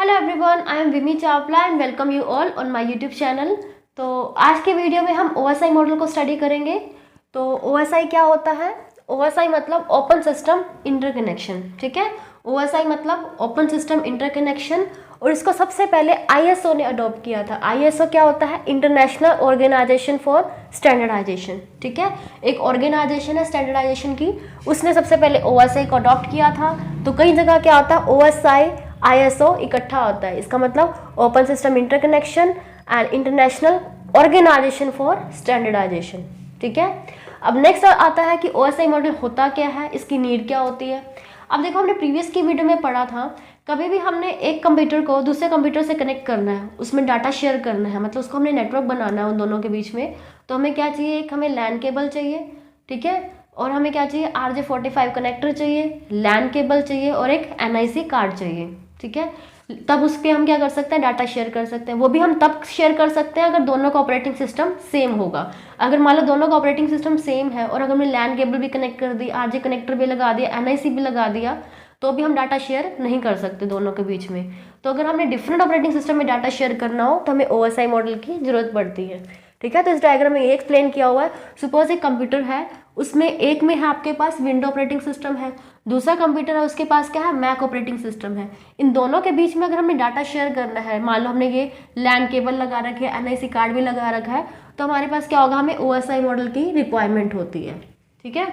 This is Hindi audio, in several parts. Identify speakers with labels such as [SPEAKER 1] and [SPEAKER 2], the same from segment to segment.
[SPEAKER 1] Hello everyone, I am Vimi Chawla and welcome you all on my YouTube channel. तो आज के वीडियो में हम ओएसआई मॉडल को स्टडी करेंगे। तो ओएसआई क्या होता है? ओएसआई मतलब ओपन सिस्टम इंटरकनेक्शन। ठीक है, ओएसआई मतलब ओपन सिस्टम इंटरकनेक्शन। और इसको सबसे पहले आईएसओ ने अडॉप्ट किया था। आईएसओ क्या होता है? International organisation for standardisation. ठीक है, एक ऑर्गेनाइजेशन है स्टैंडर्डाइजेशन की, उसने सबसे पहले ओएसआई को अडॉप्ट किया था। तो कई जगह क्या होता है, ओएसआई आईएसओ इकट्ठा होता है। इसका मतलब open system interconnection and international organisation for standardisation. ठीक है, अब नेक्स्ट आता है कि ओएसआई मॉडल होता क्या है, इसकी नीड क्या होती है। अब देखो, हमने प्रीवियस की वीडियो में पढ़ा था, कभी भी हमने एक कंप्यूटर को दूसरे कंप्यूटर से कनेक्ट करना है, उसमें डाटा शेयर करना है, मतलब उसको हमने नेटवर्क बनाना है उन दोनों के बीच में, तो हमें क्या चाहिए? एक हमें लैन केबल चाहिए। ठीक है, और हमें क्या चाहिए? RJ45 कनेक्टर चाहिए, लैन केबल चाहिए और एक NIC कार्ड चाहिए। ठीक है, तब उस पर हम क्या कर सकते हैं? डाटा शेयर कर सकते हैं। वो भी हम तब शेयर कर सकते हैं अगर दोनों का ऑपरेटिंग सिस्टम सेम होगा। अगर मान लो दोनों का ऑपरेटिंग सिस्टम सेम है और अगर हमने लैन केबल भी कनेक्ट कर दी, RJ कनेक्टर भी लगा दिया, NIC भी लगा दिया, तो भी हम डाटा शेयर नहीं कर सकते दोनों के बीच में। तो अगर हमने डिफरेंट ऑपरेटिंग सिस्टम में डाटा शेयर करना हो तो हमें OSI मॉडल की जरूरत पड़ती है। ठीक है, तो इस डायग्राम में ये एक्सप्लेन किया हुआ है। सपोज एक कंप्यूटर है, उसमें एक में है आपके पास विंडो ऑपरेटिंग सिस्टम है, दूसरा कंप्यूटर है उसके पास क्या है? मैक ऑपरेटिंग सिस्टम है। इन दोनों के बीच में अगर हमें डाटा शेयर करना है, मान लो हमने ये लैन केबल लगा रखी है, NIC कार्ड भी लगा रखा है, तो हमारे पास क्या होगा? हमें OSI मॉडल की रिक्वायरमेंट होती है। ठीक है,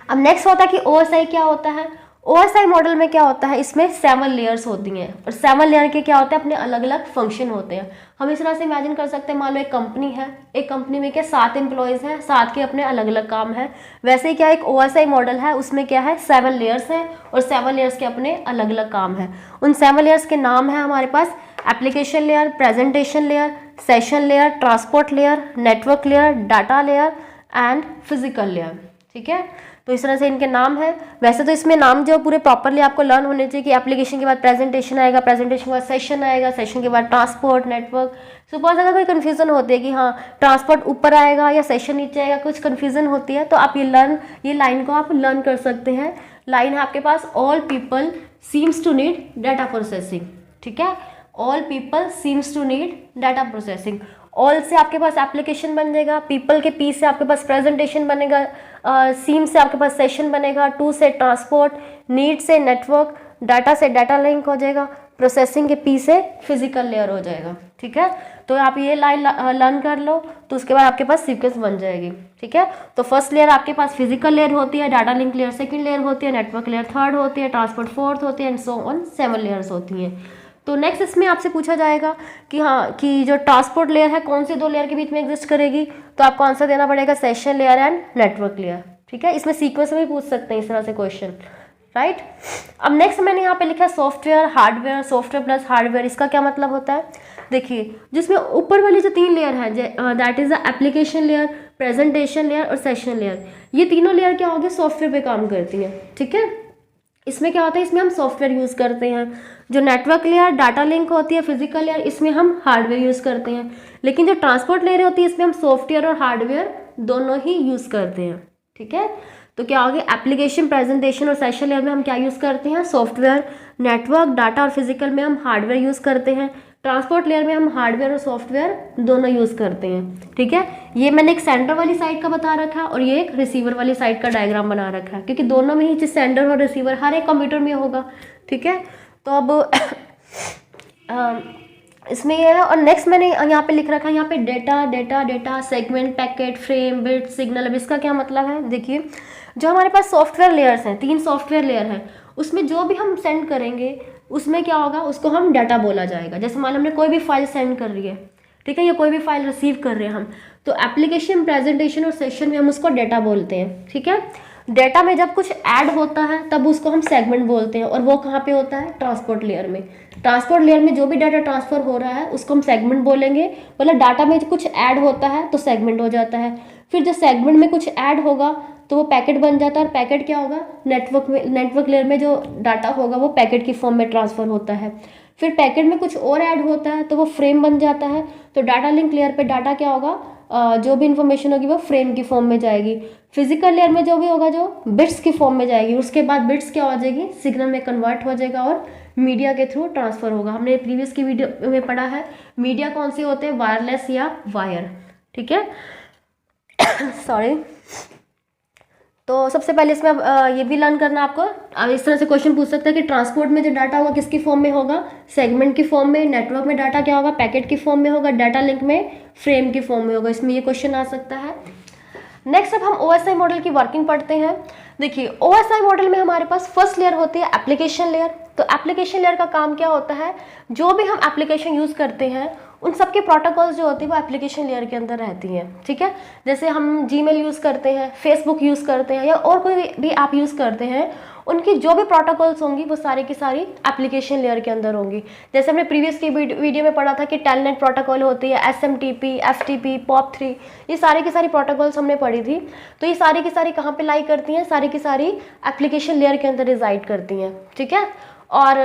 [SPEAKER 1] अब नेक्स्ट होता है कि OSI क्या होता है। OSI मॉडल में क्या होता है? इसमें 7 लेयर्स होती हैं और 7 लेयर के क्या होते हैं? अपने अलग अलग फंक्शन होते हैं। हम इस तरह से इमेजिन कर सकते हैं, मान लो एक कंपनी है, एक कंपनी में क्या 7 एम्प्लॉयज़ हैं, 7 के अपने अलग अलग काम है। वैसे ही क्या एक OSI मॉडल है, उसमें क्या है? 7 लेयर्स हैं और 7 लेयर्स के अपने अलग अलग काम है। उन 7 लेयर्स के नाम है हमारे पास application layer, presentation layer, session layer, transport layer, network layer, data layer and physical layer. ठीक है, तो इस तरह से इनके नाम है। वैसे तो इसमें नाम जो पूरे प्रॉपरली आपको लर्न होने चाहिए कि एप्लीकेशन के बाद प्रेजेंटेशन आएगा, प्रेजेंटेशन के बाद सेशन आएगा, सेशन के बाद ट्रांसपोर्ट, नेटवर्क। सपोज अगर कोई कन्फ्यूजन होती है कि हाँ ट्रांसपोर्ट ऊपर आएगा या सेशन नीचे आएगा, कुछ कन्फ्यूजन होती है, तो आप ये लाइन को आप लर्न कर सकते हैं। लाइन है आपके पास, all people seems to need data processing. ठीक है, all people seems to need data processing. All से आपके पास एप्लीकेशन बन जाएगा, पीपल के पी से आपके पास प्रेजेंटेशन बनेगा, सीम से आपके पास सेशन बनेगा, टू से ट्रांसपोर्ट, नीड से नेटवर्क, डाटा से डाटा लिंक हो जाएगा, प्रोसेसिंग के पी से फिजिकल लेयर हो जाएगा। ठीक है, तो आप ये लाइन लर्न कर लो, तो उसके बाद आपके पास सीक्वेंस बन जाएगी। ठीक है, तो फर्स्ट लेयर आपके पास फिजिकल लेयर होती है, data link layer second layer होती है, नेटवर्क लेयर थर्ड होती है, ट्रांसपोर्ट फोर्थ होती है एंड सो ऑन 7 लेयर्स होती हैं। तो नेक्स्ट इसमें आपसे पूछा जाएगा कि हाँ कि जो ट्रांसपोर्ट लेयर है कौन से 2 लेयर के बीच में एग्जिस्ट करेगी, तो आपको आंसर देना पड़ेगा session layer and network layer. ठीक है, इसमें सीक्वेंस में भी पूछ सकते हैं इस तरह से क्वेश्चन, राइट। अब नेक्स्ट मैंने यहाँ पे लिखा है software hardware, software plus hardware. इसका क्या मतलब होता है? देखिए, जिसमें ऊपर वाली जो 3 लेयर है, that is the application layer, presentation layer और सेशन लेयर, ये तीनों लेयर क्या होगी? सॉफ्टवेयर पे काम करती है। ठीक है, इसमें क्या होता है? इसमें हम सॉफ्टवेयर यूज़ करते हैं। जो नेटवर्क लेयर डाटा लिंक होती है, फिजिकल लेयर, इसमें हम हार्डवेयर यूज़ करते हैं। लेकिन जो ट्रांसपोर्ट लेयर होती है, इसमें हम सॉफ्टवेयर और हार्डवेयर दोनों ही यूज़ करते हैं। ठीक है, तो क्या होगा? एप्लीकेशन, प्रेजेंटेशन और सेशन लेयर में हम क्या यूज़ करते हैं? सॉफ्टवेयर। नेटवर्क, डाटा और फिजिकल में हम हार्डवेयर यूज़ करते हैं। ट्रांसपोर्ट लेयर में हम हार्डवेयर और सॉफ्टवेयर दोनों यूज़ करते हैं। ठीक है, ये मैंने एक सेंडर वाली साइड का बता रखा है और ये एक रिसीवर वाली साइड का डायग्राम बना रखा है, क्योंकि दोनों में ही जो सेंडर और रिसीवर हर एक कंप्यूटर में होगा। ठीक है, तो अब इसमें ये है। और नेक्स्ट मैंने यहाँ पे लिख रखा है, यहाँ पे data data data, segment, packet, frame, bit, signal. अब इसका क्या मतलब है? देखिए, जो हमारे पास सॉफ्टवेयर लेयर्स हैं, 3 सॉफ्टवेयर लेयर हैं, उसमें जो भी हम सेंड करेंगे उसमें क्या होगा? उसको हम डाटा बोला जाएगा। जैसे मान लो हमने कोई भी फाइल सेंड कर रही है, ठीक है, या कोई भी फाइल रिसीव कर रहे हैं हम, तो एप्लीकेशन, प्रेजेंटेशन और सेशन में हम उसको डाटा बोलते हैं। ठीक है, डेटा में जब कुछ ऐड होता है तब उसको हम सेगमेंट बोलते हैं, और वो कहाँ पे होता है? ट्रांसपोर्ट लेयर में। ट्रांसपोर्ट लेयर में जो भी डाटा ट्रांसफर हो रहा है उसको हम सेगमेंट बोलेंगे। मतलब डाटा में कुछ ऐड होता है तो सेगमेंट हो जाता है, फिर जो सेगमेंट में कुछ ऐड होगा तो वो पैकेट बन जाता है, और पैकेट क्या होगा? नेटवर्क में, नेटवर्क लेयर में जो डाटा होगा वो पैकेट की फॉर्म में ट्रांसफर होता है। फिर पैकेट में कुछ और ऐड होता है तो वो फ्रेम बन जाता है। तो डाटा लिंक लेयर पे डाटा क्या होगा? जो भी इंफॉर्मेशन होगी वो फ्रेम की फॉर्म में जाएगी। फिजिकल लेयर में जो भी होगा जो बिट्स की फॉर्म में जाएगी। उसके बाद बिट्स क्या हो जाएगी? सिग्नल में कन्वर्ट हो जाएगा और मीडिया के थ्रू ट्रांसफ़र होगा। हमने प्रीवियस की वीडियो में पढ़ा है मीडिया कौन से होते हैं, वायरलेस या वायर, ठीक है। सॉरी। तो सबसे पहले इसमें ये भी लर्न करना आपको। अब इस तरह से क्वेश्चन पूछ सकते हैं कि ट्रांसपोर्ट में जो डाटा होगा किसकी फॉर्म में होगा, सेगमेंट की फॉर्म में, नेटवर्क में डाटा क्या होगा, पैकेट की फॉर्म में होगा, डाटा लिंक में फ्रेम की फॉर्म में होगा। इसमें ये क्वेश्चन आ सकता है। नेक्स्ट अब हम OSI मॉडल की वर्किंग पढ़ते हैं। देखिए OSI मॉडल में हमारे पास फर्स्ट लेयर होती है एप्लीकेशन लेयर। तो एप्लीकेशन लेयर का काम क्या होता है, जो भी हम एप्लीकेशन यूज़ करते हैं उन सबके प्रोटोकॉल्स जो होती है वो एप्लीकेशन लेयर के अंदर रहती हैं, ठीक है। जैसे हम जीमेल यूज़ करते हैं, फेसबुक यूज़ करते हैं या और कोई भी ऐप यूज़ करते हैं, उनकी जो भी प्रोटोकॉल्स होंगी वो सारी की सारी एप्लीकेशन लेयर के अंदर होंगी। जैसे हमने प्रीवियस की वीडियो में पढ़ा था कि टेलनेट प्रोटोकॉल होती है, SMTP, FTP, POP3, ये सारी की सारी प्रोटोकॉल्स हमने पढ़ी थी। तो ये सारी की सारी कहाँ पे लाई करती हैं, सारी की सारी एप्लीकेशन लेयर के अंदर रिजाइड करती हैं, ठीक है। और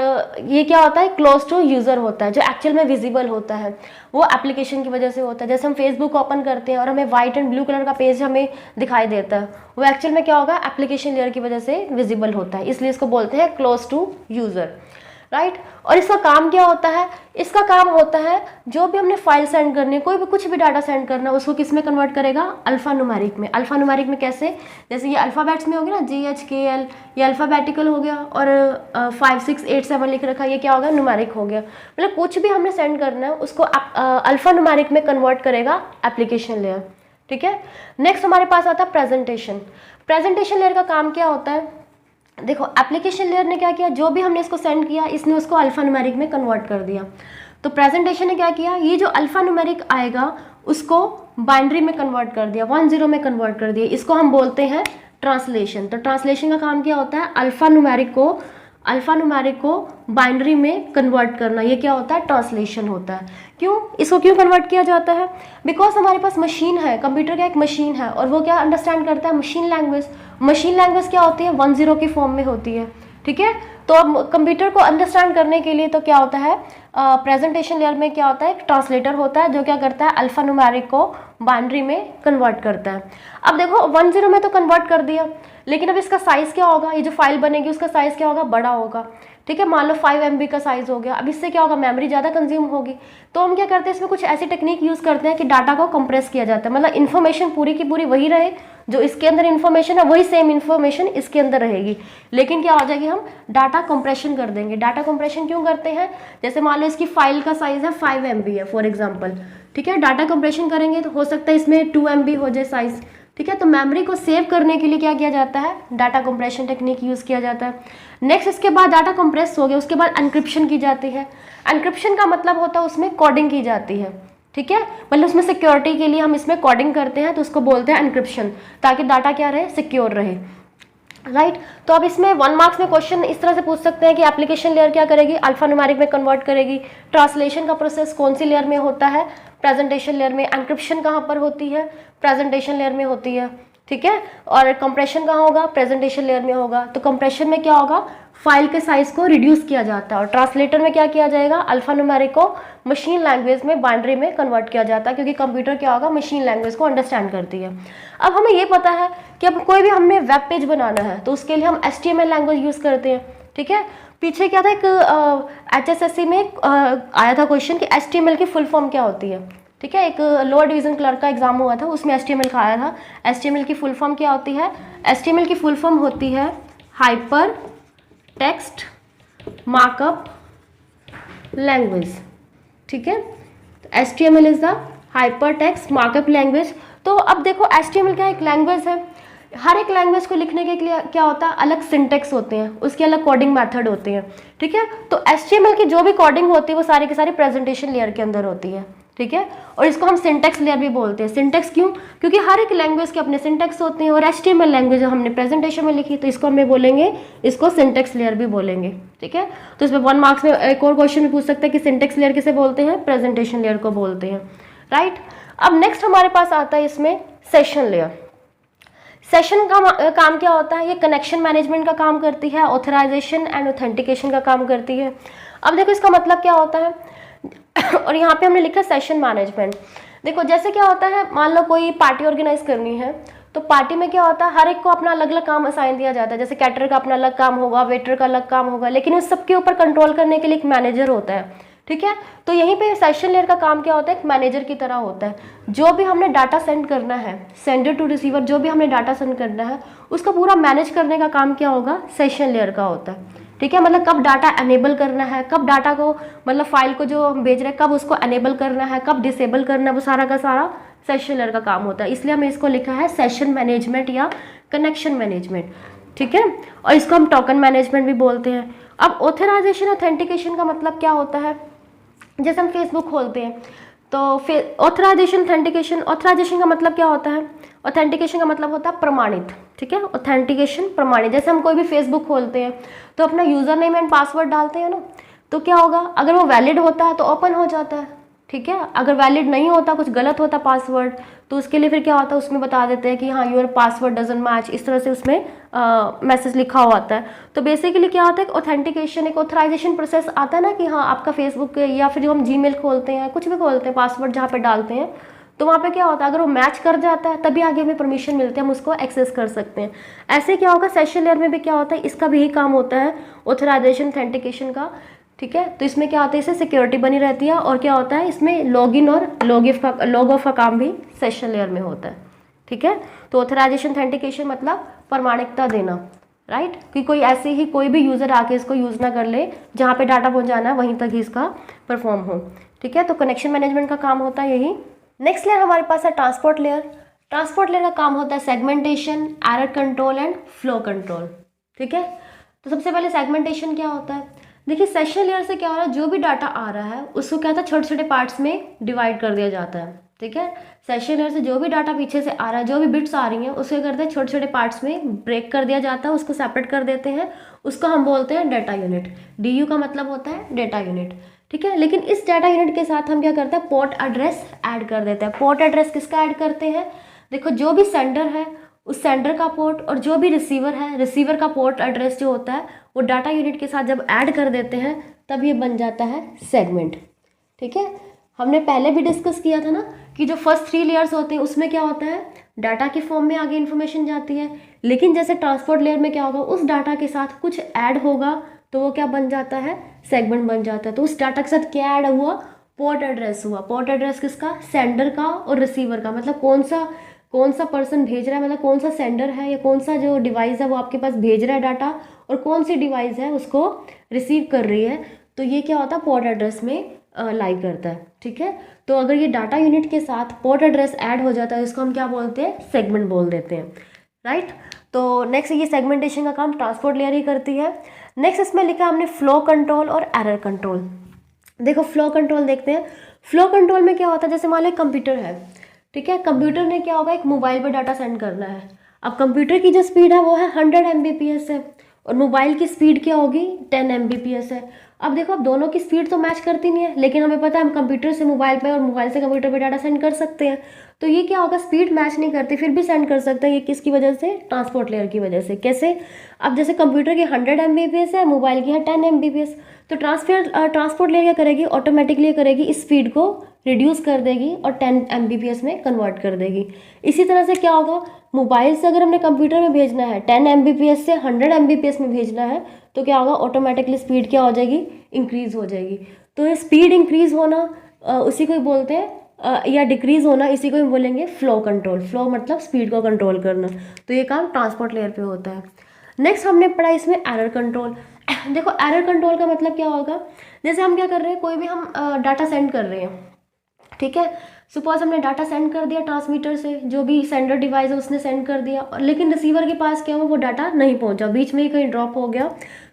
[SPEAKER 1] ये क्या होता है, क्लोज टू यूज़र होता है, जो एक्चुअल में विजिबल होता है वो एप्लीकेशन की वजह से होता है। जैसे हम फेसबुक ओपन करते हैं और हमें वाइट एंड ब्लू कलर का पेज हमें दिखाई देता है, वो एक्चुअल में क्या होगा, एप्लीकेशन लेयर की वजह से विजिबल होता है, इसलिए इसको बोलते हैं क्लोज टू यूज़र, राइट। और इसका काम क्या होता है, इसका काम होता है जो भी हमने फाइल सेंड करनी है, कोई भी कुछ भी डाटा सेंड करना है, उसको किस में कन्वर्ट करेगा, अल्फा न्यूमेरिक में। अल्फा न्यूमेरिक में कैसे, जैसे ये अल्फ़ाबेट्स में होगी ना, GHKL, ये अल्फ़ाबेटिकल हो गया, और 5 6 8 7 लिख रखा है, ये क्या होगा, न्यूमेरिक हो गया। मतलब कुछ भी हमने सेंड करना है उसको अल्फा न्यूमेरिक में कन्वर्ट करेगा एप्लीकेशन लेयर, ठीक है। नेक्स्ट हमारे पास आता है प्रेजेंटेशन। प्रेजेंटेशन लेयर का काम क्या होता है, देखो एप्लीकेशन लेयर ने क्या किया, जो भी हमने इसको सेंड किया इसने उसको अल्फा न्यूमेरिक में कन्वर्ट कर दिया। तो प्रेजेंटेशन ने क्या किया, ये जो अल्फा न्यूमेरिक आएगा उसको बाइनरी में कन्वर्ट कर दिया, 10 में कन्वर्ट कर दिया। इसको हम बोलते हैं ट्रांसलेशन। तो ट्रांसलेशन का काम क्या होता है, अल्फा न्यूमेरिक को बाइनरी में कन्वर्ट करना, ये क्या होता है, ट्रांसलेशन होता है। क्यों, इसको क्यों कन्वर्ट किया जाता है, बिकॉज हमारे पास मशीन है, कंप्यूटर का एक मशीन है, और वो क्या अंडरस्टैंड करता है, मशीन लैंग्वेज। मशीन लैंग्वेज क्या होती है, 10 की फॉर्म में होती है, ठीक है। तो अब कंप्यूटर को अंडरस्टैंड करने के लिए तो क्या होता है, प्रेजेंटेशन लेयर में क्या होता है, एक ट्रांसलेटर होता है जो क्या करता है, अल्फा न्यूमेरिक को बाइनरी में कन्वर्ट करता है। अब देखो 10 में तो कन्वर्ट कर दिया, लेकिन अब इसका साइज़ क्या होगा, ये जो फाइल बनेगी उसका साइज़ क्या होगा, बड़ा होगा, ठीक है। मान लो 5 MB का साइज़ हो गया, अब इससे क्या होगा, मेमोरी ज़्यादा कंज्यूम होगी। तो हम क्या करते हैं, इसमें कुछ ऐसी टेक्निक यूज़ करते हैं कि डाटा को कंप्रेस किया जाता है, मतलब इन्फॉर्मेशन पूरी की पूरी वही रहे, जो इसके अंदर इन्फॉर्मेशन है वही सेम इन्फॉर्मेशन इसके अंदर रहेगी, लेकिन क्या हो जाएगी, हम डाटा कंप्रेशन कर देंगे। डाटा कंप्रेशन क्यों करते हैं, जैसे मान लो इसकी फाइल का साइज़ है 5 MB है फॉर एग्जाम्पल, ठीक है। डाटा कंप्रेशन करेंगे तो हो सकता है इसमें 2 MB हो जाए साइज़, ठीक है। तो मेमोरी को सेव करने के लिए क्या किया जाता है, डाटा कंप्रेशन टेक्निक यूज़ किया जाता है। नेक्स्ट इसके बाद डाटा कंप्रेस हो गया, उसके बाद एन्क्रिप्शन की जाती है। एन्क्रिप्शन का मतलब होता है उसमें कोडिंग की जाती है, ठीक है, मतलब उसमें सिक्योरिटी के लिए हम इसमें कोडिंग करते हैं, तो उसको बोलते हैं एन्क्रिप्शन, ताकि डाटा क्या रहे, सिक्योर रहे, राइट। तो अब इसमें 1 मार्क्स में क्वेश्चन इस तरह से पूछ सकते हैं कि एप्लीकेशन लेयर क्या करेगी, अल्फा न्यूमेरिक में कन्वर्ट करेगी। ट्रांसलेशन का प्रोसेस कौन सी लेयर में होता है, प्रेजेंटेशन लेयर में। एन्क्रिप्शन कहाँ पर होती है, प्रेजेंटेशन लेयर में होती है, ठीक है। और कंप्रेशन कहाँ होगा, प्रेजेंटेशन लेयर में होगा। तो कंप्रेशन में क्या होगा, फाइल के साइज को रिड्यूस किया जाता है, और ट्रांसलेटर में क्या किया जाएगा, अल्फा न्यूमेरिक को मशीन लैंग्वेज में बाइनरी में कन्वर्ट किया जाता है, क्योंकि कंप्यूटर क्या होगा, मशीन लैंग्वेज को अंडरस्टैंड करती है। अब हमें ये पता है कि अब कोई भी हमने वेब पेज बनाना है तो उसके लिए हम HTML लैंग्वेज यूज़ करते हैं, ठीक है। पीछे क्या था, एक HSSC में आया था क्वेश्चन कि HTML की फुल फॉर्म क्या होती है, ठीक है। एक लोअर डिवीजन क्लर्क का एग्जाम हुआ था, उसमें HTML का आया था। HTML की फुल फॉर्म क्या होती है, HTML की फुल फॉर्म होती है हाइपर टेक्स्ट मार्कअप लैंग्वेज, ठीक है। HTML is the hyper text markup language. तो अब देखो HTML क्या एक लैंग्वेज है, हर एक लैंग्वेज को लिखने के लिए क्या होता है, अलग सिंटेक्स होते हैं, उसके अलग कोडिंग मेथड होते हैं, ठीक है। तो HTML की जो भी कोडिंग होती है वो सारी की सारी प्रेजेंटेशन लेयर के अंदर होती है, ठीक है। और इसको हम सिंटेक्स लेयर भी बोलते हैं। सिंटेक्स क्यों, क्योंकि हर एक लैंग्वेज के अपने सिंटेक्स होते हैं, और HTML लैंग्वेज हमने प्रेजेंटेशन में लिखी तो इसको हमें बोलेंगे, इसको सिंटेक्स लेयर भी बोलेंगे, ठीक है। तो इसमें 1 मार्क्स में एक और क्वेश्चन भी पूछ सकते हैं कि सिंटेक्स लेयर किसे बोलते हैं, प्रेजेंटेशन लेयर को बोलते हैं, राइट। अब नेक्स्ट हमारे पास आता है इसमें सेशन लेयर। सेशन का काम क्या होता है, ये कनेक्शन मैनेजमेंट का काम करती है, ऑथराइजेशन एंड ऑथेंटिकेशन का काम करती है। अब देखो इसका मतलब क्या होता है, और यहाँ पे हमने लिखा सेशन मैनेजमेंट। देखो जैसे क्या होता है, मान लो कोई पार्टी ऑर्गेनाइज करनी है, तो पार्टी में क्या होता है, हर एक को अपना अलग अलग काम असाइन दिया जाता है, जैसे कैटरर का अपना अलग काम होगा, वेटर का अलग काम होगा, लेकिन उस सबके ऊपर कंट्रोल करने के लिए एक मैनेजर होता है, ठीक है। तो यहीं पे सेशन लेयर का काम क्या होता है, एक मैनेजर की तरह होता है। जो भी हमने डाटा सेंड करना है, सेंडर टू रिसीवर, जो भी हमने डाटा सेंड करना है उसका पूरा मैनेज करने का काम क्या होगा, सेशन लेयर का होता है, ठीक है। मतलब कब डाटा एनेबल करना है, कब डाटा को, मतलब फाइल को जो हम भेज रहे हैं कब उसको एनेबल करना है, कब डिसेबल करना है, वो सारा का सारा सेशन लेयर का काम होता है। इसलिए हमने इसको लिखा है सेशन मैनेजमेंट या कनेक्शन मैनेजमेंट, ठीक है। और इसको हम टोकन मैनेजमेंट भी बोलते हैं। अब ऑथराइजेशन ऑथेंटिकेशन का मतलब क्या होता है, जैसे हम फेसबुक खोलते हैं तो ऑथराइजेशन ऑथेंटिकेशन, ऑथराइजेशन का मतलब क्या होता है, ऑथेंटिकेशन का मतलब होता है प्रमाणित, ठीक है। ऑथेंटिकेशन प्रमाणित, जैसे हम कोई भी फेसबुक खोलते हैं तो अपना यूज़र नेम एंड पासवर्ड डालते हैं ना, तो क्या होगा, अगर वो वैलिड होता है तो ओपन हो जाता है, ठीक है। अगर वैलिड नहीं होता, कुछ गलत होता पासवर्ड, तो उसके लिए फिर क्या होता है, उसमें बता देते हैं कि हाँ योर पासवर्ड डजंट मैच, इस तरह से उसमें मैसेज लिखा हुआ आता है। तो बेसिकली क्या होता है, ऑथेंटिकेशन एक ऑथराइजेशन प्रोसेस आता है ना, कि हाँ आपका फेसबुक या फिर जो हम जीमेल खोलते हैं, कुछ भी खोलते हैं, पासवर्ड जहाँ पे डालते हैं तो वहाँ पे क्या होता है, अगर वो मैच कर जाता है तभी आगे हमें परमिशन मिलती है, हम उसको एक्सेस कर सकते हैं। ऐसे क्या होगा, सेशन लेयर में भी क्या होता है, इसका भी यही काम होता है ऑथराइजेशन ऑथेंटिकेशन का, ठीक है। तो इसमें क्या होता है, इससे सिक्योरिटी बनी रहती है, और क्या होता है इसमें लॉगिन और लॉग ऑफ का काम भी सेशन लेयर में होता है, ठीक है। तो ऑथराइजेशन ऑथेंटिकेशन मतलब प्रमाणिकता देना, राइट, कि कोई ऐसे ही कोई भी यूज़र आके इसको यूज़ ना कर ले, जहाँ पे डाटा पहुँचाना है वहीं तक ही इसका परफॉर्म हो, ठीक है। तो कनेक्शन मैनेजमेंट का काम होता है यही। नेक्स्ट लेयर हमारे पास है ट्रांसपोर्ट लेयर। ट्रांसपोर्ट लेयर का काम होता है segmentation, error control and flow control, ठीक है। तो सबसे पहले सेगमेंटेशन क्या होता है, देखिए सेशन लेयर से क्या हो रहा है, जो भी डाटा आ रहा है उसको क्या होता है, छोटे छोटे पार्ट्स में डिवाइड कर दिया जाता है, ठीक है। सेशन लेयर से जो भी डाटा पीछे से आ रहा है, जो भी बिट्स आ रही हैं, उसको करते हैं छोटे छोटे पार्ट्स में ब्रेक कर दिया जाता है, उसको सेपरेट कर देते हैं, उसको हम बोलते हैं डाटा यूनिट। DU का मतलब होता है डाटा यूनिट, ठीक है। लेकिन इस डाटा यूनिट के साथ हम क्या करते हैं, पोर्ट एड्रेस ऐड कर देते हैं। पोर्ट एड्रेस किसका ऐड करते हैं, देखो जो भी सेंडर है उस सेंडर का पोर्ट, और जो भी रिसीवर है रिसीवर का पोर्ट एड्रेस जो होता है वो डाटा यूनिट के साथ जब ऐड कर देते हैं तब ये बन जाता है सेगमेंट, ठीक है। हमने पहले भी डिस्कस किया था ना कि जो फर्स्ट 3 लेयर्स होते हैं उसमें क्या होता है, डाटा के फॉर्म में आगे इन्फॉर्मेशन जाती है, लेकिन जैसे ट्रांसपोर्ट लेयर में क्या होगा, उस डाटा के साथ कुछ ऐड होगा तो वो क्या बन जाता है, सेगमेंट बन जाता है। तो उस डाटा के साथ क्या ऐड हुआ, पोर्ट एड्रेस हुआ। पोर्ट एड्रेस किसका, सेंडर का और रिसीवर का, मतलब कौन सा पर्सन भेज रहा है, मतलब कौन सा सेंडर है या कौन सा जो डिवाइस है वो आपके पास भेज रहा है डाटा, और कौन सी डिवाइस है उसको रिसीव कर रही है। तो ये क्या होता है, पोर्ट एड्रेस में लाई करता है, ठीक है। तो अगर ये डाटा यूनिट के साथ पोर्ट एड्रेस ऐड हो जाता है इसको हम क्या बोलते हैं, सेगमेंट बोल देते हैं, राइट। तो नेक्स्ट ये सेगमेंटेशन का काम ट्रांसपोर्ट लेयर ही करती है। नेक्स्ट इसमें लिखा हमने फ्लो कंट्रोल और एरर कंट्रोल। देखो फ्लो कंट्रोल देखते हैं। फ्लो कंट्रोल में क्या होता है, जैसे मान लो कंप्यूटर है, ठीक है। कंप्यूटर ने क्या होगा, एक मोबाइल पर डाटा सेंड करना है। अब कंप्यूटर की जो स्पीड है वो है 100 Mbps है, और मोबाइल की स्पीड क्या होगी, 10 Mbps है। अब देखो, अब दोनों की स्पीड तो मैच करती नहीं है, लेकिन हमें पता है हम कंप्यूटर से मोबाइल पे और मोबाइल से कंप्यूटर पे डाटा सेंड कर सकते हैं। तो ये क्या होगा, स्पीड मैच नहीं करती फिर भी सेंड कर सकते हैं। ये किसकी वजह से, ट्रांसपोर्ट लेयर की वजह से। कैसे, अब जैसे कंप्यूटर की 100 Mbps है, मोबाइल की है 10 Mbps, तो ट्रांसपोर्ट लेयर क्या करेगी, ऑटोमेटिकली करेगी, इस स्पीड को रिड्यूस कर देगी और 10 Mbps में कन्वर्ट कर देगी। इसी तरह से क्या होगा, मोबाइल से अगर हमने कंप्यूटर में भेजना है 10 Mbps से 100 Mbps में भेजना है, तो क्या होगा, ऑटोमेटिकली स्पीड क्या हो जाएगी, इंक्रीज़ हो जाएगी। तो ये स्पीड इंक्रीज़ होना उसी को ही बोलते हैं, या डिक्रीज़ होना इसी को ही बोलेंगे फ्लो कंट्रोल। फ्लो मतलब स्पीड को कंट्रोल करना। तो ये काम ट्रांसपोर्ट लेयर पे होता है। नेक्स्ट हमने पढ़ा इसमें एरर कंट्रोल। देखो एरर कंट्रोल का मतलब क्या होगा, जैसे हम क्या कर रहे हैं, कोई भी हम डाटा सेंड कर रहे हैं, ठीक है। सपोज हमने डाटा सेंड कर दिया ट्रांसमीटर से, जो भी सेंडर डिवाइस है उसने सेंड कर दिया, लेकिन रिसीवर के पास क्या हुआ, वो डाटा नहीं पहुंचा, बीच में ही कहीं ड्रॉप हो गया।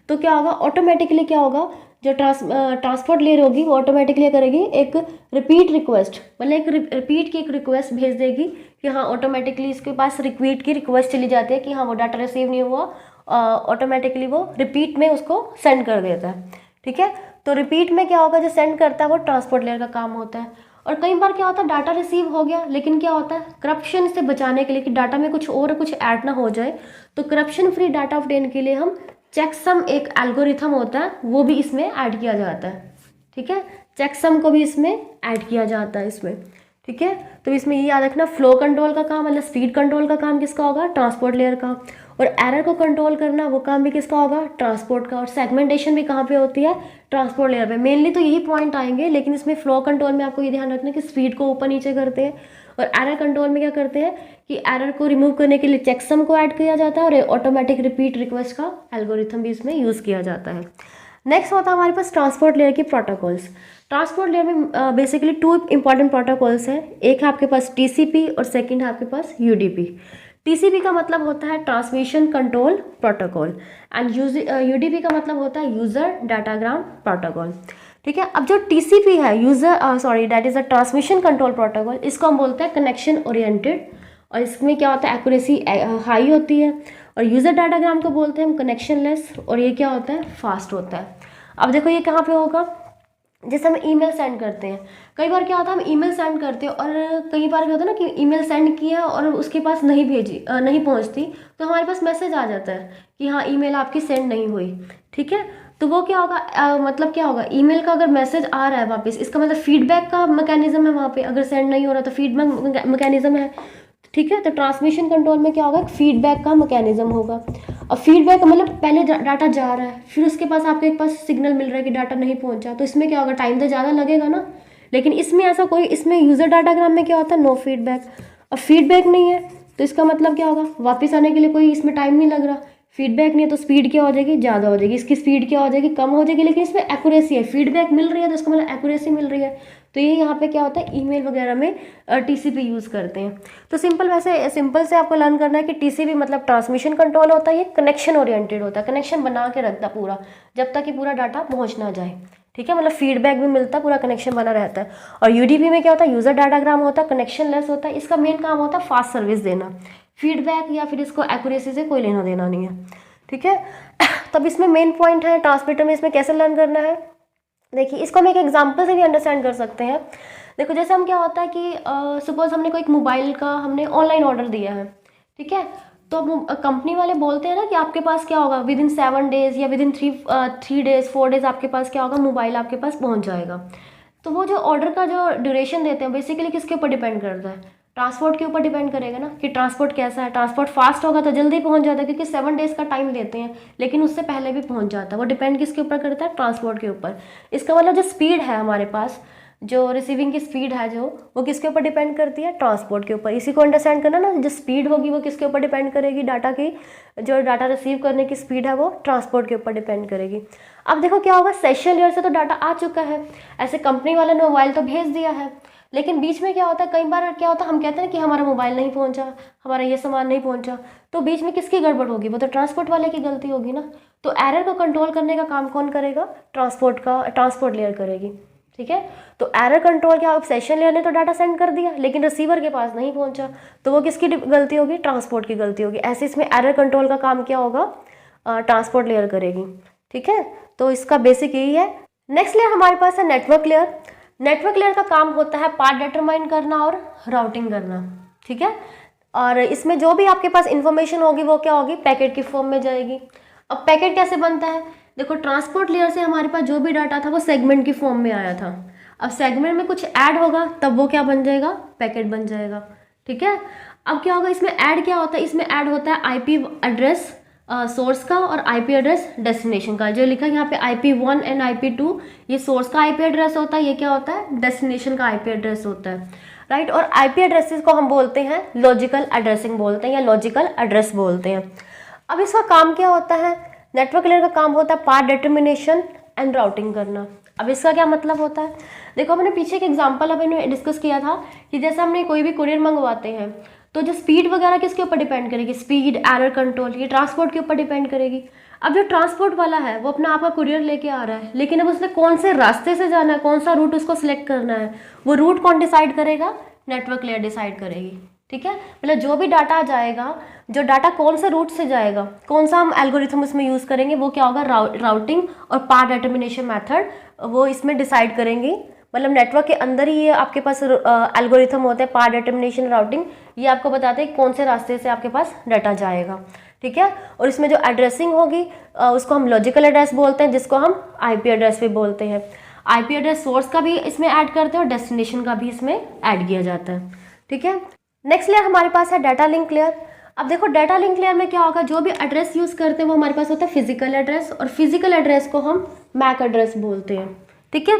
[SPEAKER 1] तो क्या होगा, ऑटोमेटिकली क्या होगा, जो ट्रांसपोर्ट लेयर होगी वो ऑटोमेटिकली करेगी एक रिपीट रिक्वेस्ट, मतलब एक रिपीट की एक रिक्वेस्ट भेज देगी कि हाँ, ऑटोमेटिकली इसके पास रिपीट की रिक्वेस्ट चली जाती है कि हाँ वो डाटा रिसीव नहीं हुआ, ऑटोमेटिकली वो रिपीट में उसको सेंड कर देता है, ठीक है। तो रिपीट में क्या होगा, जो सेंड करता है वो ट्रांसपोर्ट लेयर का काम होता है। और कई बार क्या होता है, डाटा रिसीव हो गया, लेकिन क्या होता है, करप्शन से बचाने के लिए कि डाटा में कुछ और कुछ ऐड ना हो जाए, तो करप्शन फ्री डाटा ऑब्टेन के लिए हम चेकसम एक एल्गोरिथम होता है वो भी इसमें ऐड किया जाता है, ठीक है। चेकसम को भी इसमें ऐड किया जाता है इसमें, ठीक है। तो इसमें ये याद रखना, फ्लो कंट्रोल का काम मतलब स्पीड कंट्रोल का काम किसका होगा, ट्रांसपोर्ट लेयर का, और एरर को कंट्रोल करना वो काम भी किसका होगा, ट्रांसपोर्ट का, और सेगमेंटेशन भी कहाँ पे होती है, ट्रांसपोर्ट लेयर पे। मेनली तो यही पॉइंट आएंगे, लेकिन इसमें फ्लो कंट्रोल में आपको ये ध्यान रखना कि स्पीड को ऊपर नीचे करते हैं, और एरर कंट्रोल में क्या करते हैं कि एरर को रिमूव करने के लिए चेकसम को ऐड किया जाता है, और ऑटोमेटिक रिपीट रिक्वेस्ट का एल्गोरिथम भी इसमें यूज़ किया जाता है। नेक्स्ट होता है हमारे पास ट्रांसपोर्ट लेयर की प्रोटोकॉल्स। ट्रांसपोर्ट लेयर में बेसिकली 2 इंपॉर्टेंट प्रोटोकॉल्स हैं, एक है आपके पास टीसीपी और सेकंड है आपके पास यूडीपी। टीसीपी का मतलब होता है transmission control protocol, and UDP का मतलब होता है यूज़र डाटाग्राम प्रोटोकॉल। ठीक है। अब जो टीसीपी है that is a transmission control protocol, इसको हम बोलते हैं कनेक्शन ओरिएंटेड, और इसमें क्या होता है एक्यूरेसी हाई होती है, और यूज़र डाटाग्राम को बोलते हैं हम कनेक्शन लेस, और ये क्या होता है फास्ट होता है। अब देखो ये कहाँ पे होगा, जैसे हम ईमेल सेंड करते हैं, कई बार क्या होता है हम ईमेल सेंड करते हैं, और कई बार क्या होता है ना कि ईमेल सेंड किया और उसके पास नहीं पहुंचती, तो हमारे पास मैसेज आ जाता है कि हाँ ईमेल आपकी सेंड नहीं हुई। ठीक है। तो वो क्या होगा, मतलब क्या होगा, ईमेल का अगर मैसेज आ रहा है वापस, इसका मतलब फीडबैक का मैकेनिज्म है वहाँ पे, अगर सेंड नहीं हो रहा तो फीडबैक मैकेनिज्म है। ठीक है। तो ट्रांसमिशन कंट्रोल में क्या होगा, फीडबैक का मैकेनिज्म होगा। और फीडबैक मतलब पहले डाटा जा रहा है, फिर उसके पास आपके पास सिग्नल मिल रहा है कि डाटा नहीं पहुंचा, तो इसमें क्या होगा, टाइम तो ज़्यादा लगेगा ना। लेकिन इसमें ऐसा कोई, इसमें यूज़र डाटाग्राम में क्या होता है, नो फीडबैक। और फीडबैक नहीं है तो इसका मतलब क्या होगा, वापस आने के लिए कोई इसमें टाइम नहीं लग रहा। फीडबैक नहीं है तो स्पीड क्या हो जाएगी, ज़्यादा हो जाएगी, इसकी स्पीड क्या हो जाएगी, कम हो जाएगी। लेकिन इसमें एक्यूरेसी है, फीडबैक मिल रही है तो इसका मतलब एक्यूरेसी मिल रही है। तो ये यहाँ पे क्या होता है, ईमेल वगैरह में टीसीपी यूज़ करते हैं। तो सिंपल से आपको लर्न करना है कि टीसीपी मतलब ट्रांसमिशन कंट्रोल होता है, ये कनेक्शन ओरिएंटेड होता है, कनेक्शन बना के रखता पूरा जब तक कि पूरा डाटा पहुँच ना जाए। ठीक है। मतलब फीडबैक भी मिलता है, पूरा कनेक्शन बना रहता है। और यूडीपी में क्या होता है, यूज़र डाटाग्राम होता है, कनेक्शन लेस होता है, इसका मेन काम होता है फास्ट सर्विस देना, फीडबैक या फिर इसको एक्यूरेसी से कोई लेना देना नहीं है। ठीक है। तब इसमें मेन पॉइंट है ट्रांसमीटर में, इसमें कैसे लर्न करना है, देखिए इसको हम एक एग्जांपल से भी अंडरस्टैंड कर सकते हैं। देखो जैसे हम क्या होता है कि सपोज हमने कोई एक मोबाइल का हमने ऑनलाइन ऑर्डर दिया है। ठीक है। तो अब कंपनी वाले बोलते हैं ना कि आपके पास क्या होगा, विद इन 7 डेज़ या विद इन 3 डेज़ 4 डेज़ आपके पास क्या होगा, मोबाइल आपके पास पहुंच जाएगा। तो वो जो ऑर्डर का जो ड्यूरेशन देते हैं बेसिकली किसके ऊपर डिपेंड करता है, ट्रांसपोर्ट के ऊपर डिपेंड करेगा ना, कि ट्रांसपोर्ट कैसा है। ट्रांसपोर्ट फास्ट होगा तो जल्दी पहुंच जाता है, क्योंकि 7 डेज़ का टाइम देते हैं, लेकिन उससे पहले भी पहुंच जाता है। वो डिपेंड किसके ऊपर करता है, ट्रांसपोर्ट के ऊपर। इसका मतलब जो स्पीड है हमारे पास, जो रिसीविंग की स्पीड है जो, वो किसके ऊपर डिपेंड करती है, ट्रांसपोर्ट के ऊपर। इसी को अंडरस्टैंड करना ना, जो स्पीड होगी वो किसके ऊपर डिपेंड करेगी, डाटा की, जो डाटा रिसीव करने की स्पीड है वो ट्रांसपोर्ट के ऊपर डिपेंड करेगी। अब देखो क्या होगा, सेशन लेयर से तो डाटा आ चुका है, ऐसे कंपनी वाले ने मोबाइल तो भेज दिया है, लेकिन बीच में क्या होता है, कई बार क्या होता है, हम कहते हैं कि हमारा मोबाइल नहीं पहुंचा, हमारा ये सामान नहीं पहुंचा, तो बीच में किसकी गड़बड़ होगी, वो तो ट्रांसपोर्ट वाले की गलती होगी ना। तो एरर को कंट्रोल करने का काम कौन करेगा, ट्रांसपोर्ट लेयर करेगी। ठीक है। तो एरर कंट्रोल क्या, अब सेशन लेयर ने तो डाटा सेंड कर दिया लेकिन रिसीवर के पास नहीं पहुंचा, तो वो किसकी गलती होगी, ट्रांसपोर्ट की गलती होगी। ऐसे इसमें एरर कंट्रोल का काम क्या होगा, ट्रांसपोर्ट लेयर करेगी। ठीक है। तो इसका बेसिक यही है। नेक्स्ट लेयर हमारे पास है नेटवर्क लेयर। नेटवर्क लेयर का काम होता है पाथ डिटरमाइन करना और राउटिंग करना। ठीक है। और इसमें जो भी आपके पास इंफॉर्मेशन होगी वो क्या होगी, पैकेट की फॉर्म में जाएगी। अब पैकेट कैसे बनता है, देखो ट्रांसपोर्ट लेयर से हमारे पास जो भी डाटा था वो सेगमेंट की फॉर्म में आया था। अब सेगमेंट में कुछ ऐड होगा तब वो क्या बन जाएगा, पैकेट बन जाएगा। ठीक है। अब क्या होगा, इसमें ऐड क्या होता है, इसमें ऐड होता है आईपी एड्रेस सोर्स का और आईपी एड्रेस डेस्टिनेशन का। जो लिखा है यहाँ पे IP1 एंड IP2, ये सोर्स का आईपी एड्रेस होता है, ये क्या होता है, डेस्टिनेशन का आईपी एड्रेस होता है। राइट। और आईपी एड्रेसेस को हम बोलते हैं लॉजिकल एड्रेसिंग बोलते हैं, या लॉजिकल एड्रेस बोलते हैं। अब इसका काम क्या होता है, नेटवर्क लेयर का काम होता है पाथ डिटर्मिनेशन एंड राउटिंग करना। अब इसका क्या मतलब होता है, देखो हमने पीछे एक एग्जांपल अभी डिस्कस किया था कि जैसे हमने कोई भी कुरियर मंगवाते हैं तो जो स्पीड वगैरह किसके ऊपर डिपेंड करेगी, स्पीड, एरर कंट्रोल, ये ट्रांसपोर्ट के ऊपर डिपेंड करेगी। अब जो ट्रांसपोर्ट वाला है वो अपना आपका कुरियर लेके आ रहा है, लेकिन अब उसने कौन से रास्ते से जाना है, कौन सा रूट उसको सिलेक्ट करना है, वो रूट कौन डिसाइड करेगा, नेटवर्क लेयर डिसाइड करेगी। ठीक है। मतलब जो भी डाटा जाएगा, जो डाटा कौन से रूट से जाएगा, कौन सा हम एल्गोरिथम उसमें यूज़ करेंगे, वो क्या होगा, राउटिंग और पाथ डिटर्मिनेशन मेथड वो इसमें डिसाइड करेंगी। मतलब नेटवर्क के अंदर ही ये आपके पास एल्गोरिथम होते हैं, पाथ डिटर्मिनेशन, राउटिंग, ये आपको बताते हैं कौन से रास्ते से आपके पास डाटा जाएगा। ठीक है। और इसमें जो एड्रेसिंग होगी उसको हम लॉजिकल एड्रेस बोलते हैं, जिसको हम आईपी एड्रेस भी बोलते हैं। आईपी एड्रेस सोर्स का भी इसमें ऐड करते हैं और डेस्टिनेशन का भी इसमें ऐड किया जाता है। ठीक है, नेक्स्ट लेयर हमारे पास है डाटा लिंक लेयर। अब देखो डाटा लिंक लेयर में क्या होगा, जो भी एड्रेस यूज़ करते हैं वो हमारे पास होता है फिजिकल एड्रेस, और फिजिकल एड्रेस को हम मैक एड्रेस बोलते हैं। ठीक है,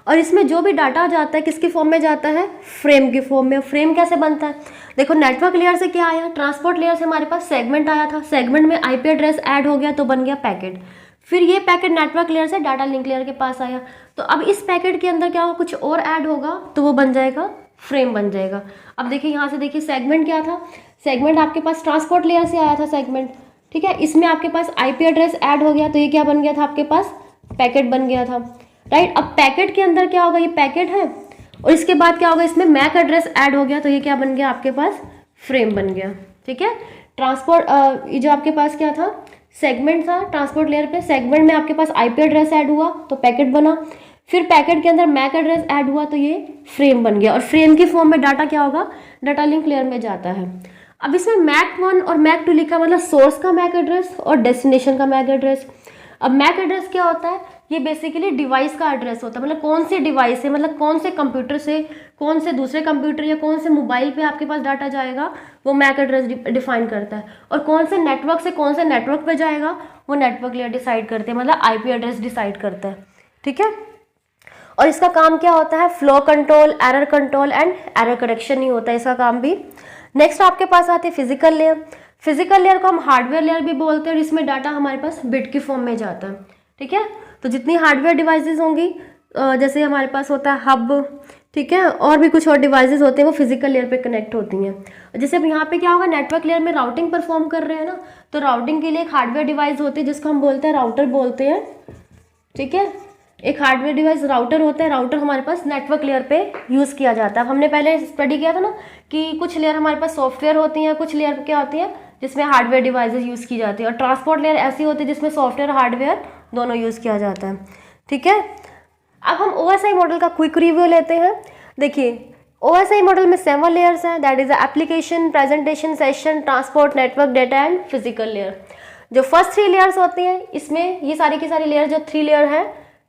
[SPEAKER 1] और इसमें जो भी डाटा जाता है किसकी फॉर्म में जाता है, फ्रेम की फॉर्म में। फ्रेम कैसे बनता है, देखो नेटवर्क लेयर से क्या आया, ट्रांसपोर्ट लेयर से हमारे पास सेगमेंट आया था, सेगमेंट में आईपी एड्रेस ऐड हो गया तो बन गया पैकेट, फिर ये पैकेट नेटवर्क लेयर से डाटा लिंक लेयर के पास आया, तो अब इस पैकेट के अंदर क्या होगा, कुछ और ऐड होगा तो वो बन जाएगा फ्रेम बन जाएगा। अब देखिए यहाँ से देखिए सेगमेंट क्या था, सेगमेंट आपके पास ट्रांसपोर्ट लेयर से आया था सेगमेंट। ठीक है, इसमें आपके पास आईपी एड्रेस ऐड हो गया तो ये क्या बन गया था, आपके पास पैकेट बन गया था। राइट, अब पैकेट के अंदर क्या होगा, ये पैकेट है, और इसके बाद क्या होगा, इसमें मैक एड्रेस ऐड हो गया तो ये क्या बन गया, आपके पास फ्रेम बन गया। ठीक है, ट्रांसपोर्ट ये जो आपके पास क्या था, सेगमेंट था ट्रांसपोर्ट लेयर पे, सेगमेंट में आपके पास आईपी एड्रेस ऐड हुआ तो पैकेट बना, फिर पैकेट के अंदर मैक एड्रेस ऐड हुआ तो ये फ्रेम बन गया, और फ्रेम की फॉर्म में डाटा क्या होगा, डाटा लिंक लेयर में जाता है। अब इसमें मैक 1 और मैक 2 लिखा, मतलब सोर्स का मैक एड्रेस और डेस्टिनेशन का मैक एड्रेस। अब मैक एड्रेस क्या होता है, ये बेसिकली डिवाइस का एड्रेस होता है, मतलब कौन से डिवाइस से, मतलब कौन से कंप्यूटर से कौन से दूसरे कंप्यूटर या कौन से मोबाइल पे आपके पास डाटा जाएगा वो मैक एड्रेस डिफाइन करता है, और कौन से नेटवर्क से कौन से नेटवर्क पे जाएगा वो नेटवर्क लेयर डिसाइड करते हैं, मतलब आईपी एड्रेस डिसाइड करता है। ठीक है, और इसका काम क्या होता है, flow control, error control and error correction ही होता है इसका काम भी। नेक्स्ट आपके पास आते हैं फिजिकल लेयर। फिजिकल लेयर को हम हार्डवेयर लेयर भी बोलते हैं, और इसमें डाटा हमारे पास बिट की फॉर्म में जाता है। ठीक है, तो जितनी हार्डवेयर डिवाइसेस होंगी, जैसे हमारे पास होता है हब, ठीक है, और भी कुछ और डिवाइसेस होते हैं वो फिजिकल लेयर पे कनेक्ट होती हैं। जैसे अब यहाँ पे क्या होगा, नेटवर्क लेयर में राउटिंग परफॉर्म कर रहे हैं ना, तो राउटिंग के लिए एक हार्डवेयर डिवाइस होती है जिसको हम बोलते हैं राउटर बोलते हैं। ठीक है, एक हार्डवेयर डिवाइस राउटर होता है, राउटर हमारे पास नेटवर्क लेयर पे यूज़ किया जाता है। हमने पहले स्टडी किया था ना कि कुछ लेयर हमारे पास सॉफ्टवेयर होती हैं, कुछ लेयर क्या होती है जिसमें हार्डवेयर डिवाइसेस यूज़ की जाती है, और ट्रांसपोर्ट लेयर ऐसी होती है जिसमें सॉफ्टवेयर हार्डवेयर दोनों यूज़ किया जाता है। ठीक है, अब हम OSI मॉडल का क्विक रिव्यू लेते हैं। देखिए OSI मॉडल में 7 लेयर्स हैं, that is application, presentation, session, transport, network, data and physical layer. जो फर्स्ट 3 लेयर्स होती हैं, इसमें ये सारी की सारी लेयर जो 3 लेयर हैं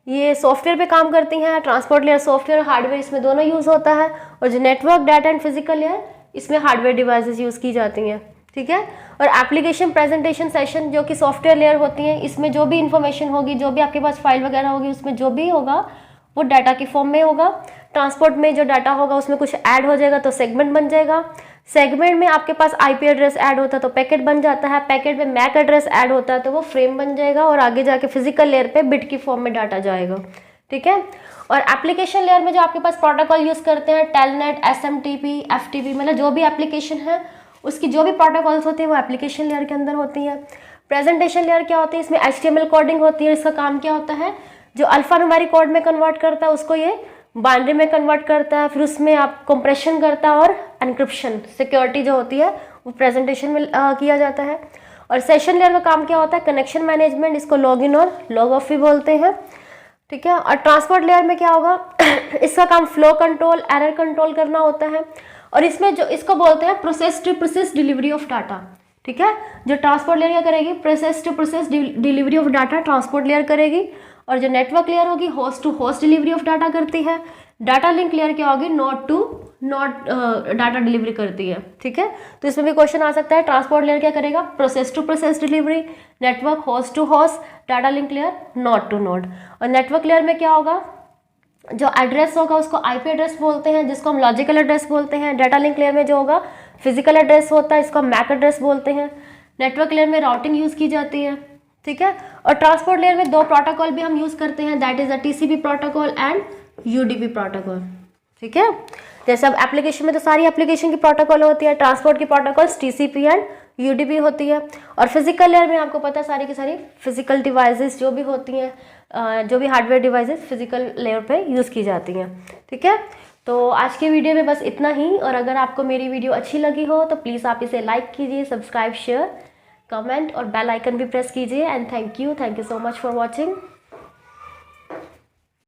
[SPEAKER 1] ये सॉफ्टवेयर पे काम करती हैं। ट्रांसपोर्ट लेयर सॉफ्टवेयर हार्डवेयर इसमें दोनों यूज़ होता है, और जो network, data and physical layer इसमें हार्डवेयर डिवाइसेस यूज़ की जाती हैं। ठीक है, और एप्लीकेशन, प्रेजेंटेशन, सेशन जो कि सॉफ्टवेयर लेयर होती हैं, इसमें जो भी इंफॉर्मेशन होगी, जो भी आपके पास फाइल वगैरह होगी, उसमें जो भी होगा वो डाटा की फॉर्म में होगा। ट्रांसपोर्ट में जो डाटा होगा उसमें कुछ ऐड हो जाएगा तो सेगमेंट बन जाएगा। सेगमेंट में आपके पास आईपी एड्रेस ऐड होता है तो पैकेट बन जाता है। पैकेट में मैक एड्रेस ऐड होता है तो वो फ्रेम बन जाएगा, और आगे जाके फिजिकल लेयर पे बिट की फॉर्म में डाटा जाएगा। ठीक है, और एप्लीकेशन लेयर में जो आपके पास प्रोटोकॉल यूज़ करते हैं, टेलनेट, SMTP, FTP, मतलब जो भी एप्लीकेशन है उसकी जो भी प्रोटोकॉल्स होती हैं वो एप्लीकेशन लेयर के अंदर होती हैं। प्रेजेंटेशन लेयर क्या होती है, इसमें HTML कोडिंग होती है। इसका काम क्या होता है, जो अल्फा न्यूमेरिक कोड में कन्वर्ट करता है उसको ये बाइनरी में कन्वर्ट करता है, फिर उसमें आप कंप्रेशन करता है, और एनक्रिप्शन, सिक्योरिटी जो होती है वो प्रेजेंटेशन में किया जाता है। और सेशन लेयर का काम क्या होता है, कनेक्शन मैनेजमेंट, इसको लॉगिन और लॉग ऑफ भी बोलते हैं। ठीक है, और ट्रांसपोर्ट लेयर में क्या होगा इसका काम फ्लो कंट्रोल, एरर कंट्रोल करना होता है, और इसमें जो इसको बोलते हैं process to process delivery of data. ठीक है, जो ट्रांसपोर्ट लेयर क्या करेगी, process to process delivery of data transport layer करेगी, और जो नेटवर्क लेयर होगी host to host delivery of data करती है। डाटा लिंक लेयर क्या होगी, node to node data delivery करती है। ठीक है, तो इसमें भी क्वेश्चन आ सकता है, ट्रांसपोर्ट लेयर क्या करेगा, process to process delivery, network host to host, data link layer node to node. और नेटवर्क लेयर में क्या होगा, जो एड्रेस होगा उसको आईपी एड्रेस बोलते हैं, जिसको हम लॉजिकल एड्रेस बोलते हैं। डाटा लिंक लेयर में जो होगा फिजिकल एड्रेस होता है, इसको हम मैक एड्रेस बोलते हैं। नेटवर्क लेयर में राउटिंग यूज़ की जाती है। ठीक है, और ट्रांसपोर्ट लेयर में 2 प्रोटोकॉल भी हम यूज़ करते हैं, that is a TCP protocol and UDP protocol. ठीक है, जैसे अब एप्लीकेशन में तो सारी एप्लीकेशन की प्रोटोकॉल होती है, ट्रांसपोर्ट की प्रोटोकॉल्स TCP एंड UDP होती है। और फिजिकल लेयर में आपको पता है सारी की सारी फिजिकल डिवाइसेस जो भी होती हैं, जो भी हार्डवेयर डिवाइसेस फिजिकल लेयर पे यूज़ की जाती हैं। ठीक है, तो आज के वीडियो में बस इतना ही, और अगर आपको मेरी वीडियो अच्छी लगी हो तो प्लीज़ आप इसे लाइक कीजिए, सब्सक्राइब, शेयर, कमेंट और बेल आइकन भी प्रेस कीजिए। And thank you so much for watching.